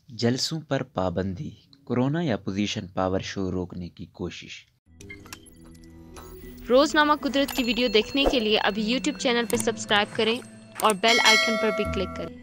جلسوں پر پابندی، کورونا یا اپوزیشن پاور شو روکنے کی کوشش۔ روزنامہ قدرت کی ویڈیو دیکھنے کے لیے ابھی یوٹیوب چینل پر سبسکرائب کریں اور بیل آئیکن پر بھی کلک کریں۔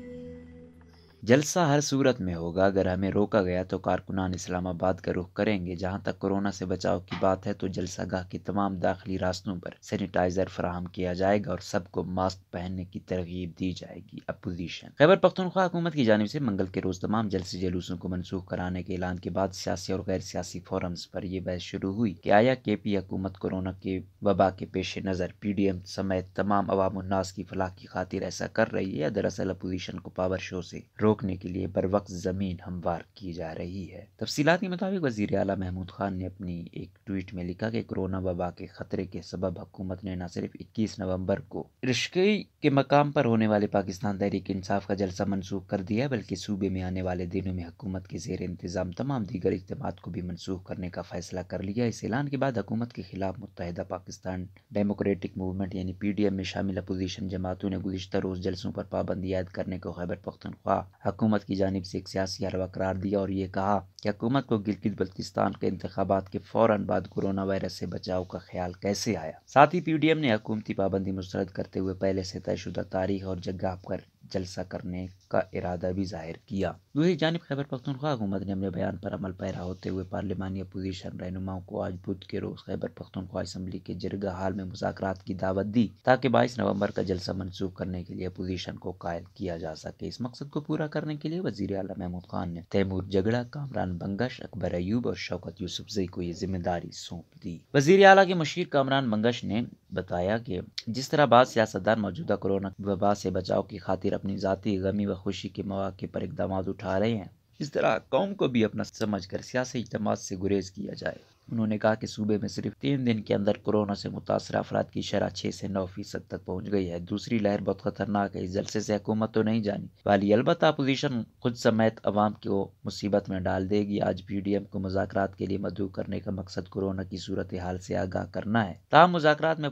جلسہ ہر صورت میں ہوگا، اگر ہمیں روکا گیا تو کارکنان اسلام آباد کا رخ کریں گے۔ جہاں تک کورونا سے بچاؤ کی بات ہے تو جلسہ گاہ کے تمام داخلی راستوں پر سینیٹائزر فراہم کیا جائے گا اور سب کو ماسک پہننے کی ترغیب دی جائے گی۔ اپوزیشن خیبر پختونخوا حکومت کی جانب سے منگل کے روز تمام جلسے جلوسوں کو منسوخ کرانے کے اعلان کے بعد سیاسی اور غیر سیاسی فورمز پر یہ بحث شروع ہوئی کہ آیا کے پی حکومت کورونا کے وبا کے پیش نظر پی ڈی ایم سمیت تمام عوام الناس کی فلاح کی خاطر ایسا کر رہی ہے یا دراصل اپوزیشن کو پاور شو سے روکنے کے لیے وقت زمین ہموار کی جا رہی ہے۔ تفصیلات کے مطابق وزیر اعلیٰ محمود خان نے اپنی ایک ٹویٹ میں لکھا کہ کورونا وبا کے خطرے کے سبب حکومت نے نہ صرف 21 نومبر کو رشکئی کے مقام پر ہونے والے پاکستان تحریک انصاف کا جلسہ منسوخ کر دیا ہے بلکہ صوبے میں آنے والے دنوں میں حکومت کے زیر انتظام تمام دیگر اجتماعات کو بھی منسوخ کرنے کا فیصلہ کر لیا۔ اس اعلان کے بعد حکومت کے خلاف متحدہ پاکستان ڈیموکریٹک موومنٹ یعنی پی ڈی ایم میں شامل اپوزیشن جماعتوں نے گزشتہ روز جلسوں پر پابندی عائد کرنے کو خیبر پختونخوا حکومت کی جانب سے ایک سیاسی حلوہ قرار دیا اور یہ کہا کہ حکومت کو گلگت بلتستان کے انتخابات کے فوراً بعد کورونا وائرس سے بچاؤ کا خیال کیسے آیا۔ ساتھ ہی پی ڈی ایم نے حکومتی پابندی مسترد کرتے ہوئے پہلے سے طے شدہ تاریخ اور جگہ پر جلسہ کرنے کا ارادہ بھی ظاہر کیا۔ دوسری جانب خیبر پختونخوا حکومت نے اپنے بیان پر عمل پیرا ہوتے ہوئے پارلیمانی اپوزیشن رہنماؤں کو آج بدھ کے روز خیبر پختونخوا اسمبلی کے جرگہ ہال میں مذاکرات کی دعوت دی تاکہ 22 نومبر کا جلسہ منسوخ کرنے کے لیے اپوزیشن کو قائل کیا جا سکے۔ اس مقصد کو پورا کرنے کے لیے وزیر اعلیٰ محمود خان نے تیمور جگڑا، کامران بنگش، اکبر ایوب اور شوکت یوسفزئی کو یہ ذمہ داری سونپ دی۔ وزیر اعلیٰ کے مشیر کامران بنگش نے بتایا کہ جس طرح بعض سیاستدان موجودہ کورونا وبا سے بچاؤ کی خاطر اپنی ذاتی غمی و خوشی کے مواقع پر اقدامات اٹھا رہے ہیں، اس طرح قوم کو بھی اپنا سمجھ کر سیاسی اجتماعات سے گریز کیا جائے۔ انہوں نے کہا کہ صوبے میں صرف 3 دن کے اندر کورونا سے متاثرہ افراد کی شرح 6 سے 9% تک پہنچ گئی ہے۔ دوسری لہر بہت خطرناک ہے، اس جلسے سے حکومت تو نہیں جانی والی، البتہ اپوزیشن خود سمیت عوام کو مصیبت میں ڈال دے گی۔ آج پی ڈی ایم کو مذاکرات کے لیے مدعو کرنے کا مقصد کورونا کی صورتحال سے آگاہ کرنا ہے۔ تاہم مذاکرات میں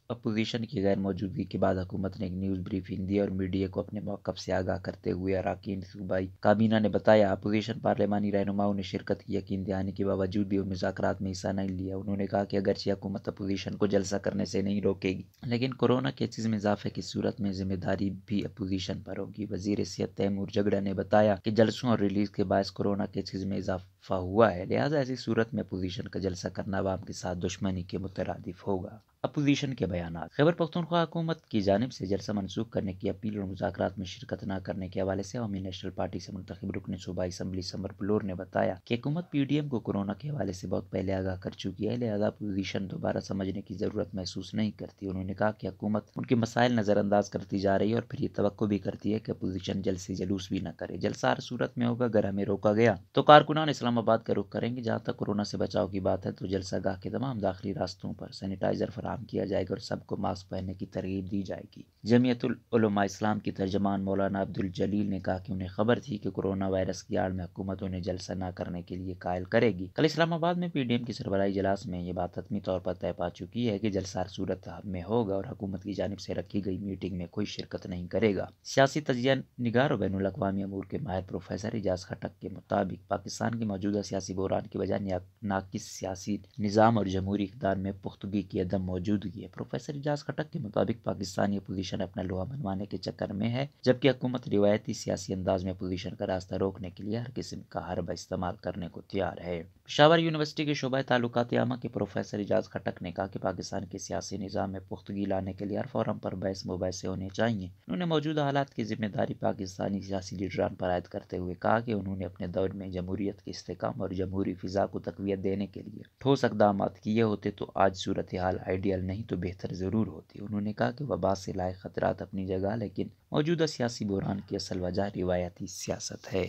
اپوزیشن کی غیر موجودگی کے بعد حکومت نے ایک نیوز بریفنگ دی اور میڈیا کو اپنے موقف سے آگاہ کرتے ہوئے اراکین صوبائی کابینہ نے بتایا اپوزیشن پارلیمانی رہنماؤں نے شرکت کی یقین دہانی کے باوجود بھی مذاکرات میں حصہ نہیں لیا۔ انہوں نے کہا کہ اگرچہ حکومت اپوزیشن کو جلسہ کرنے سے نہیں روکے گی لیکن کورونا کیسز میں اضافے کی صورت میں ذمہ داری بھی اپوزیشن پر ہوگی۔ وزیر صحت تیمور جگڑا نے بتایا کہ جلسوں اور ریلیز کے باعث کورونا کیسز میں اضافہ ہوا ہے، لہٰذا ایسی صورت میں اپوزیشن کا جلسہ کرنا عوام کے ساتھ دشمنی کے مترادف ہوگا۔ اپوزیشن کے بیانات۔ خیبر پختونخوا حکومت کی جانب سے جلسہ منسوخ کرنے کی اپیل اور مذاکرات میں شرکت نہ کرنے کے حوالے سے عوامی نیشنل پارٹی سے منتخب رکن صوبائی اسمبلی سمر بلور نے بتایا کہ حکومت پی ڈی ایم کو کورونا کے حوالے سے بہت پہلے آگاہ کر چکی ہے، لہذا اپوزیشن دوبارہ سمجھنے کی ضرورت محسوس نہیں کرتی۔ انہوں نے کہا کہ حکومت ان کے مسائل نظر انداز کرتی جا رہی ہے اور پھر یہ توقع بھی کرتی ہے کہ اپوزیشن جلسے جلوس بھی نہ کرے۔ جلسہ ہر صورت میں ہوگا، اگر ہمیں روکا گیا تو کارکنان اسلام آباد کا رخ کریں گے۔ جہاں تک کورونا سے بچاؤ کی بات ہے تو جلسہ گاہ کے تمام داخلی راستوں پر سینیٹائزر فراہم کیا جائے گا اور سب کو ماسک پہننے کی ترغیب دی جائے گی۔ جمعیت العلماء اسلام کی ترجمان مولانا عبدالجلیل نے کہا کہ انہیں خبر تھی کہ کورونا وائرس کی آڑ میں حکومت انہیں جلسہ نہ کرنے کے لیے قائل کرے گی۔ کل اسلام آباد میں پی ڈی ایم کی سربراہی اجلاس میں یہ بات حتمی طور پر طے پا چکی ہے کہ جلسہ ہر صورت میں ہوگا اور حکومت کی جانب سے رکھی گئی میٹنگ میں کوئی شرکت نہیں کرے گا۔ سیاسی تجزیہ نگار اور بین الاقوامی امور کے ماہر پروفیسر اعجاز خٹک کے مطابق پاکستان کے موجودہ سیاسی بحران کی وجہ ناقص سیاسی نظام اور جمہوری اقدار میں پختگی کی عدم موجودگی ہے۔ پروفیسر اعجاز خٹک کے مطابق پاکستانی اپوزیشن اپنا لوہا منوانے کے چکر میں ہے جبکہ حکومت روایتی سیاسی انداز میں اپوزیشن کا راستہ روکنے کے لیے ہر قسم کا حربہ استعمال کرنے کو تیار ہے۔ پشاور یونیورسٹی کے شعبہ تعلقات عامہ کے پروفیسر اعجاز خٹک نے کہا کہ پاکستان کے سیاسی نظام میں پختگی لانے کے لیے ہر فورم پر بحث مباحثے ہونے چاہیے۔ انہوں نے موجودہ حالات کی ذمہ داری پاکستانی سیاسی لیڈران پر عائد کرتے ہوئے کہا کہ انہوں نے اپنے دور میں جمہوریت کے استحکام اور جمہوری فضا کو تقویت دینے کے لیے ٹھوس اقدامات کیے ہوتے تو آج صورتحال آئیڈیل نہیں تو بہتر ضرور ہوتی۔ انہوں نے کہا کہ وبا سے لاحق خطرات اپنی جگہ لیکن موجودہ سیاسی بحران کی اصل وجہ روایتی سیاست ہے۔